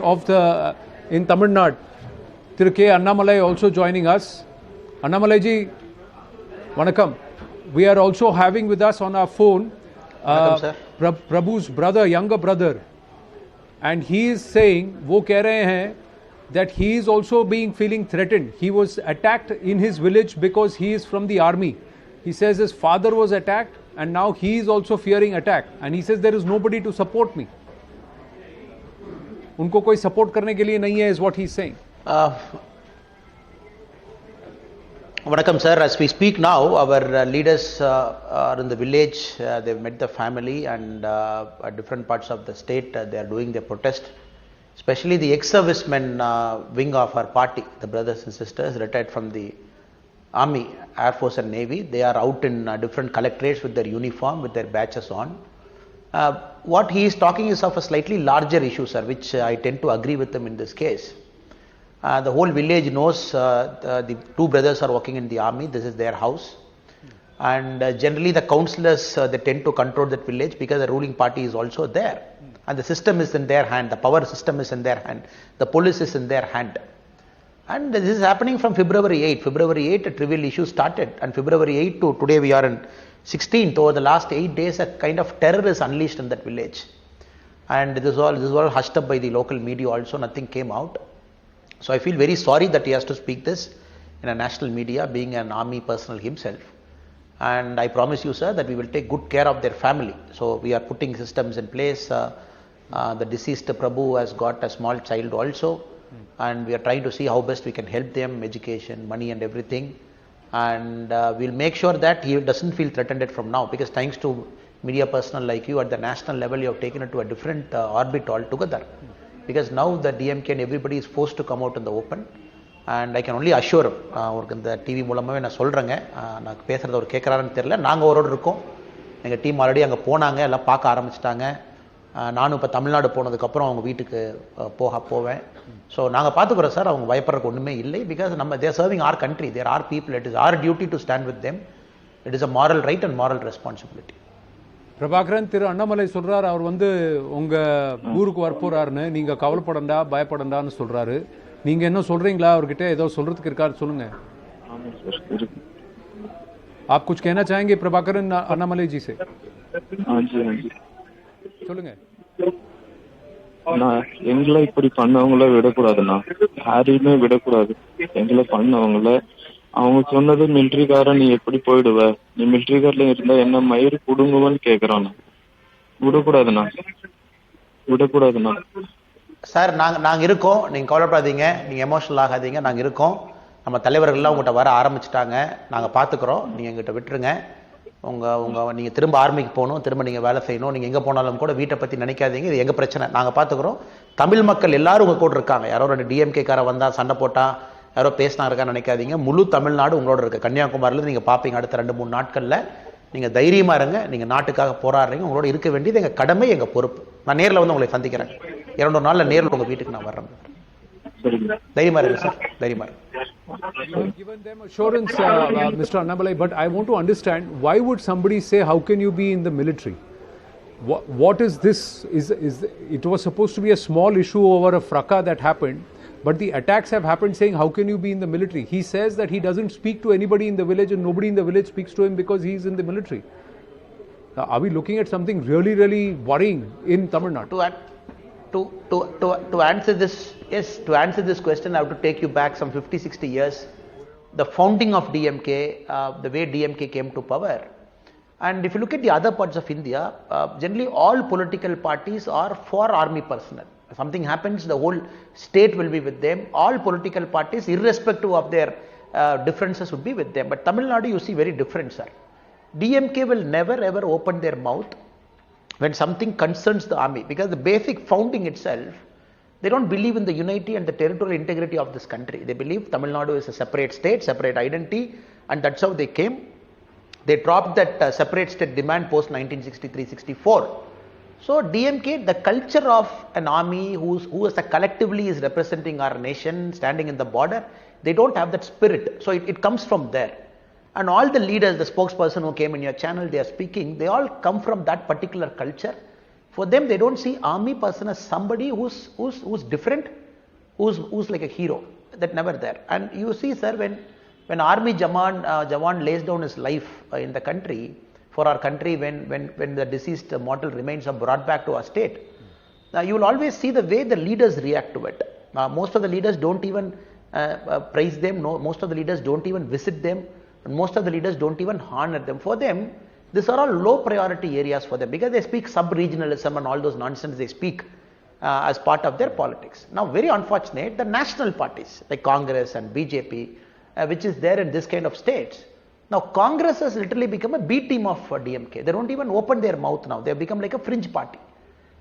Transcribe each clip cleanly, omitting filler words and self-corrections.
of the in Tamil Nadu, Thiru K. Annamalai also joining us. Annamalai ji, vanakkam. We are also having with us on our phone Prabhu's brother, younger brother, and he is saying, wo keh rahe hain that he is also feeling threatened. He was attacked in his village because he is from the army. He says his father was attacked and now he is also fearing attack, and he says there is nobody to support me. उनको कोई support करने के लिए नहीं है, is what he is saying. Vanakkam sir, as we speak now, our leaders are in the village. They've met the family, and at different parts of the state they are doing their protest. Especially the ex-servicemen wing of our party, the brothers and sisters retired from the Army, Air Force and Navy. They are out in different collectorates with their uniform, with their badges on. What he is talking is of a slightly larger issue, sir, which I tend to agree with him in this case. The whole village knows the two brothers are working in the army. This is their house. And generally the councillors, they tend to control that village because the ruling party is also there. And the system is in their hand. The power system is in their hand. The police is in their hand. And this is happening from February 8. February 8, a trivial issue started. And February 8 to today we are in 16th, over the last 8 days, a kind of terror is unleashed in that village. And this is all hushed up by the local media also, nothing came out. So I feel very sorry that he has to speak this in a national media, being an army personnel himself. And I promise you, sir, that we will take good care of their family. So we are putting systems in place. The deceased Prabhu has got a small child also. And we are trying to see how best we can help them, education, money and everything. And we'll make sure that he doesn't feel threatened from now, because thanks to media personnel like you at the national level, you have taken it to a different orbit altogether. Because now the DMK and everybody is forced to come out in the open. And I can only assure him, இந்த TV மூலமாகவே நான் சொல்கிறேங்க, நான் பேசுகிறது அவர் கேட்குறாருன்னு தெரியல, நாங்கள் அவரோடு இருக்கோம். எங்கள் டீம் ஆல்ரெடி அங்கே போனாங்க, எல்லாம் பார்க்க ஆரம்பிச்சிட்டாங்க. நானும் இப்போ தமிழ்நாடு போனதுக்கப்புறம் அவங்க வீட்டுக்கு போவேன். ஸோ நாங்கள் பார்த்துக்குறோம் சார், அவங்க பயப்படுறதுக்கு ஒன்றுமே இல்லை. பிகாஸ் நம்ம they're serving our country, they're our people, it is our duty to stand with them. It is a moral right and moral responsibility. Prabhakaran, Thiru Annamalai சொல்றாரு, அவர் உங்க ஊருக்கு வரப்போறாருன்னு, நீங்க கவலைப்படண்டா பயப்படண்டான்னு சொல்றாரு. நீங்க என்ன சொல்றீங்களா? அவர்கிட்ட ஏதோ சொல்றதுக்கு இருக்காரு, சொல்லுங்க. आप कुछ कहना चाहेंगे प्रभाकरन अन्नामलाई जी से? हाँ जी சொல்லுங்க. நான் எங்களை இப்படி பண்ணவங்கள விடக்கூடாதுண்ணா, யாரையுமே விடக்கூடாது. எங்களை பண்ணவங்கள, அவங்க சொன்னது மிலிட்ரிக்காரன் நீ எப்படி போயிடுவ, நீ மிலிட்ரிக்காரில் இருந்தா என்ன மயிறு குடுங்குவன்னு கேட்குறான். விடக்கூடாதுண்ணா. சார், நாங்கள் இருக்கோம், நீங்கள் கவலைப்படாதீங்க, நீங்கள் எமோஷனல் ஆகாதீங்க, நாங்கள் இருக்கோம். நம்ம தலைவர்கள்லாம் உங்கள்கிட்ட வர ஆரம்பிச்சிட்டாங்க, நாங்கள் பார்த்துக்குறோம், நீங்கள் எங்கிட்ட விட்டுருங்க. நீங்கள் திரும்ப ஆர்மிக்கு போகணும், திரும்ப நீங்கள் வேலை செய்யணும், நீங்கள் எங்கே போனாலும் கூட வீட்டை பற்றி நினைக்காதீங்க, இது எங்கள் பிரச்சனை, நாங்கள் பார்த்துக்குறோம். தமிழ் மக்கள் எல்லாரும் உங்கள் கூட இருக்காங்க. யாரோ 2 டிஎம்கேக்கார வந்தால் சண்டை போட்டால் யாரோ பேசினா இருக்கான்னு நினைக்காதீங்க. முழு தமிழ்நாடு உங்களோட இருக்குது. கன்னியாகுமரியிலேருந்து நீங்கள் பார்ப்பீங்க அடுத்த 2-3 நாட்களில். நீங்கள் தைரியமாக இருங்க, நீங்கள் நாட்டுக்காக போராடுறீங்க, உங்களோட இருக்க வேண்டியது எங்கள் கடமை, எங்கள் பொறுப்பு. நான் நேரில் வந்து உங்களை சந்திக்கிறேன், 2 நாளில் நேரில் உங்கள் வீட்டுக்கு நான் வர்றேன். தைரியமாக இருங்க சார், தைரியமாக இருங்க. You have given them assurance, Mr. Annamalai, but I want to understand, why would somebody say, how can you be in the military? What is this? It was supposed to be a small issue over a fracas that happened, but the attacks have happened saying, how can you be in the military? He says that he doesn't speak to anybody in the village and nobody in the village speaks to him because he is in the military. Now, are we looking at something really, really worrying in Tamil Nadu? To answer this, yes, to answer this question, I have to take you back some 50-60 years. The founding of DMK, the way DMK came to power. And if you look at the other parts of India, generally all political parties are for army personnel. If something happens, the whole state will be with them. All political parties, irrespective of their differences, would be with them. But Tamil Nadu, you see, very different, sir. DMK will never ever open their mouth when something concerns the army, because the basic founding itself, they don't believe in the unity and the territorial integrity of this country. They believe Tamil Nadu is a separate state, separate identity, and that's how they came. They dropped that separate state demand post 1963-64. So DMK, the culture of an army who as a collectively is representing our nation, standing in the border, they don't have that spirit. So it comes from there. And all the leaders, the spokesperson who came in your channel, they are speaking, they all come from that particular culture. For them, they don't see army person as somebody who's different, who's like a hero. That never there. And you see, sir, when army Jawan lays down his life in the country, for our country, when the deceased mortal remains are brought back to our state, you will always see the way the leaders react to it. Most of the leaders don't even praise them. No, most of the leaders don't even visit them. And most of the leaders don't even honor them. For them, these are all low priority areas for them because they speak sub-regionalism and all those nonsense they speak as part of their politics. Now, very unfortunate, the national parties like Congress and BJP, which is there in this kind of states. Now, Congress has literally become a B team of DMK. They don't even open their mouth now. They have become like a fringe party.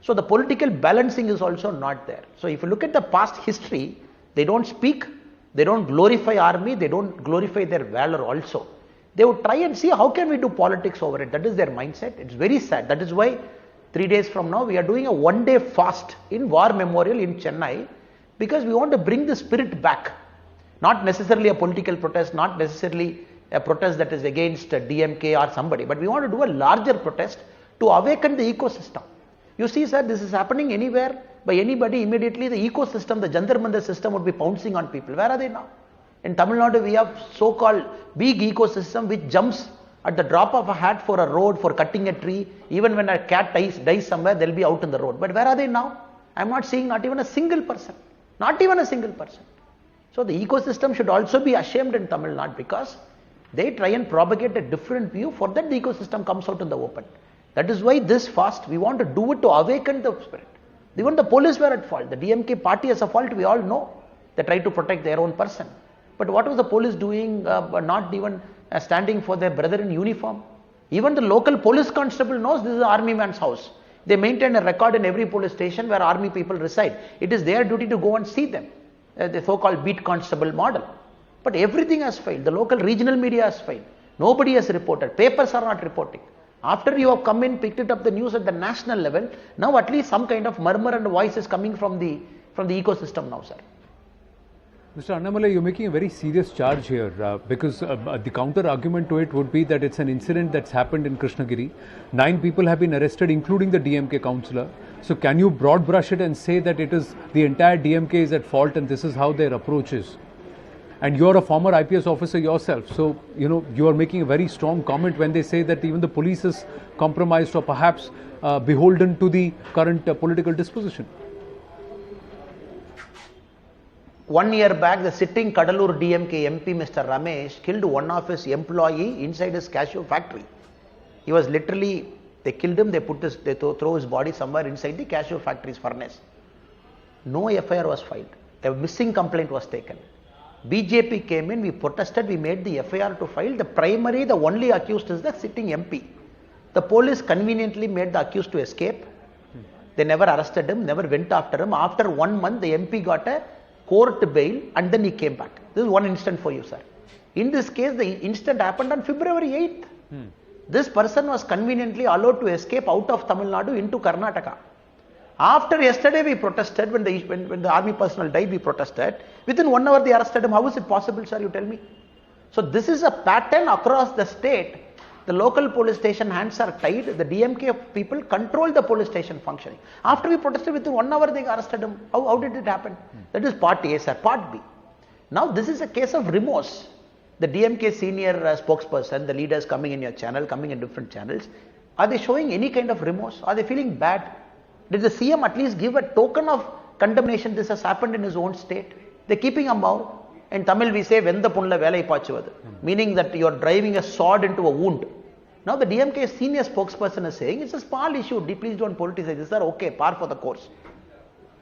So, the political balancing is also not there. So, if you look at the past history, they don't speak, they don't glorify army, they don't glorify their valor also. They would try and see how can we do politics over it. That is their mindset. It's very sad. That is why 3 days from now, we are doing a one-day fast in War Memorial in Chennai because we want to bring the spirit back. Not necessarily a political protest, not necessarily a protest that is against DMK or somebody, but we want to do a larger protest to awaken the ecosystem. You see, sir, this is happening anywhere by anybody. Immediately the ecosystem, the Jantar Mandar system would be pouncing on people. Where are they now? In Tamil Nadu, we have so-called big ecosystem which jumps at the drop of a hat for a road, for cutting a tree. Even when a cat dies somewhere, they'll be out in the road. But where are they now? I'm not seeing not even a single person. Not even a single person. So the ecosystem should also be ashamed in Tamil Nadu because they try and propagate a different view. For that, the ecosystem comes out in the open. That is why this fast, we want to do it to awaken the spirit. Even the police were at fault. The DMK party is at fault, we all know. They try to protect their own person. But what was the police doing? Not even standing for their brother in uniform. Even the local police constable knows this is an army man's house. They maintain a record in every police station where army people reside. It is their duty to go and see them. The so-called beat constable model. But everything has failed. The local regional media has failed. Nobody has reported. Papers are not reporting. After you have come in, picked it up the news at the national level, now at least some kind of murmur and voice is coming from the ecosystem now, sir. Mr. Annamalai, you're making a very serious charge here because the counter argument to it would be that it's an incident that's happened in Krishnagiri. 9 people have been arrested, including the DMK councillor. So can you broad brush it and say that it is the entire DMK is at fault and this is how their approach is? And you're a former IPS officer yourself, so you are making a very strong comment when they say that even the police is compromised or perhaps beholden to the current political disposition. 1 year back, the sitting Kadalur DMK MP, Mr. Ramesh, killed one of his employee inside his cashew factory. He was literally, they killed him, they throw his body somewhere inside the cashew factory's furnace. No FIR was filed. A missing complaint was taken. BJP came in, we protested, we made the FIR to file. The only accused is the sitting MP. The police conveniently made the accused to escape. They never arrested him, never went after him. After 1 month, the MP got a court bail and then he came back. This is one instant for you, sir. In this case, the incident happened on February 8th. This person was conveniently allowed to escape out of Tamil Nadu into Karnataka. After yesterday we protested, when the army personnel died, we protested. Within 1 hour they arrested him. How is it possible, sir? You tell me. So this is a pattern across the state. The local police station hands are tied. The DMK people control the police station functioning. After we protested, within 1 hour they arrested him. How did it happen? That is part A, sir. Part B. Now this is a case of remorse. The DMK senior spokesperson, the leaders coming in your channel, coming in different channels, are they showing any kind of remorse? Are they feeling bad? Did the CM at least give a token of condemnation? This has happened in his own state. They're keeping a mouth. In Tamil we say, Venda punla velai pachuvadu, meaning that you are driving a sword into a wound. Now the DMK senior spokesperson is saying, it's a small issue, please don't politicize this, are okay, par for the course.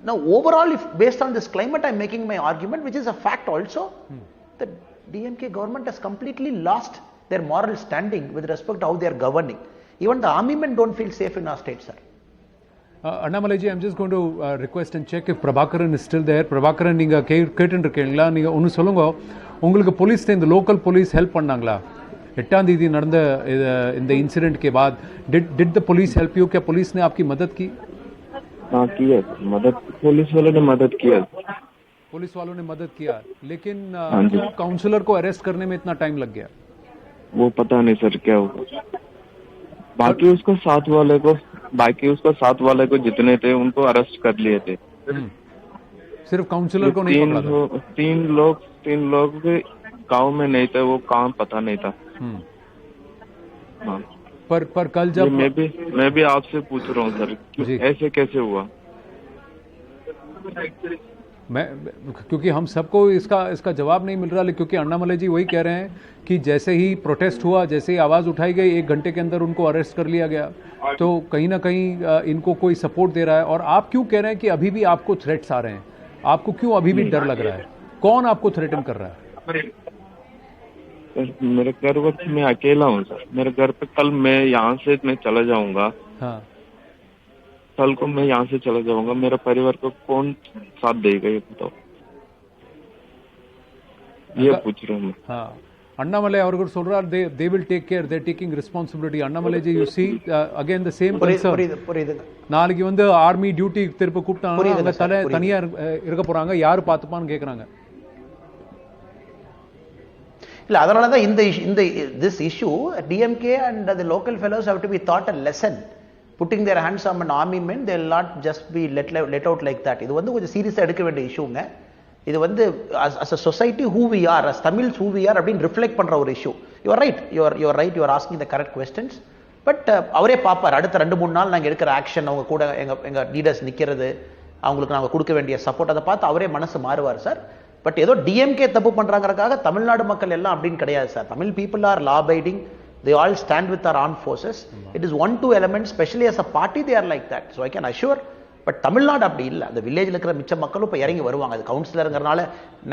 Now overall, if based on this climate, I'm making my argument, which is a fact also, the DMK government has completely lost their moral standing with respect to how they are governing. Even the army men don't feel safe in our state, sir. Annamalai ji, I'm just going to request and check if Prabhakaran is still there. Prabhakaran, நீங்க கேட்டுருக்கீங்களா? நீங்க ஒன்னு சொல்லுங்க. உங்களுக்கு police இந்த local police help பண்ணாங்களா? 8ஆம் தேதி நடந்த இந்த इंसिडेंट के बाद did the police help you? क्या पुलिस ने आपकी मदद की? हाँ किया, मदद पुलिस वालों ने मदद किया. पुलिस वालों ने मदद किया, लेकिन काउंसलर को अरेस्ट करने में इतना टाइम लग गया. वो पता नहीं सर क्या हुआ. बाकी उसको साथ वाले को बाकी उसका साथ वाले को जितने थे उनको अरेस्ट कर लिए थे। सिर्फ काउंसलर को नहीं पकड़ा था। तीन लोग भी गांव में नहीं थे, वो कहाँ पता नहीं था। हाँ। पर कल जब मैं भी आपसे पूछ रहा हूँ सर, ऐसे कैसे हुआ? क्योंकि हम सबको इसका जवाब नहीं मिल रहा, लेकिन क्योंकि अन्नामलई जी वही कह रहे हैं कि जैसे ही प्रोटेस्ट हुआ, जैसे ही आवाज़ उठाई गई, 1 घंटे के अंदर उनको अरेस्ट कर लिया गया। तो कहीं ना कहीं इनको कोई सपोर्ट दे रहा है। और आप क्यों कह रहे हैं कि अभी भी आपको थ्रेट्स आ रहे हैं? आपको क्यों अभी भी डर लग रहा है? कौन आपको थ्रेटन कर रहा है? मेरे घर वक्त मैं अकेला हूँ सर। मेरे घर पे कल मैं यहाँ से चला जाऊंगा। हाँ, कल को मैं यहाँ से चला जाऊंगा, मेरा परिवार को कौन साथ देगा ये बताओ? ये पूछ रहा हूँ मैं। हाँ, அண்ணாமலை அவர்கள் சொல்றார் they will take care, they taking responsibility. Annamalai ji, you see again the same concern. புரியுது. நாளைக்கு வந்து ஆர்மி டியூட்டி திருப்ப கூப்பிட்டாங்க, அங்க தனியா இருக்க போறாங்க, யாரு பாத்துப்பான்னு கேக்குறாங்க. இல்ல அதனால தான் இந்த this issue DMK and the local fellows have to be taught a lesson. Putting their hands on an army men, they will not just be let out like that. இது வந்து கொஞ்சம் சீரியஸா எடுக்க வேண்டிய இஷ்யூங்க. இது வந்து as a society who we are, as Tamils who we are அப்படின்னு reflect பண்ற ஒரு issue. You are right, you are asking the correct questions. But அவரே பாப்பார், அடுத்த 2-3 நாள் நாங்கள் எடுக்கிற ஆக்ஷன், அவங்க கூட எங்க லீடர்ஸ் நிற்கிறது, அவங்களுக்கு நாங்கள் கொடுக்க வேண்டிய சப்போர்ட், அதை பார்த்து அவரே மனசு மாறுவார் சார். பட் ஏதோ டிஎம்கே தப்பு பண்றாங்கறதுக்காக தமிழ்நாடு மக்கள் எல்லாம் அப்படின்னு கிடையாது sir. Tamil people are law abiding. They all stand with our armed forces. It is 1-2 elements, especially as a party they are like that. So I can assure. But Tamil Nadu அப்படி இல்லை. அந்த வில்லேஜில் இருக்கிற மிச்ச மக்களும் இப்போ இறங்கி வருவாங்க. அது கவுன்சிலருங்கிறனால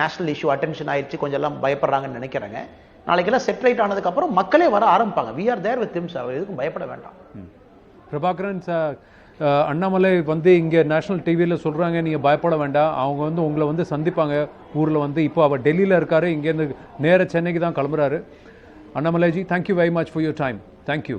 நேஷனல் இஷ்யூ அட்டென்ஷன் ஆயிடுச்சு, கொஞ்சம் எல்லாம் பயப்படுறாங்கன்னு நினைக்கிறேங்க. நாளைக்கெல்லாம் செட்டிலைட் ஆனதுக்கப்புறம் மக்களே வர ஆரம்பிப்பாங்க. We are there with him sir. எதுக்கும் பயப்பட வேண்டாம். பிரபாகரன் சார், அண்ணாமலை வந்து இங்கே நேஷனல் டிவியில் சொல்கிறாங்க, நீங்கள் பயப்பட வேண்டாம், அவங்க வந்து உங்களை வந்து சந்திப்பாங்க ஊரில் வந்து. இப்போ அவர் டெல்லியில் இருக்காரு, இங்கேருந்து நேர சென்னைக்கு தான் கிளம்புறாரு. Annamalai ji, thank you very much for your time. Thank you.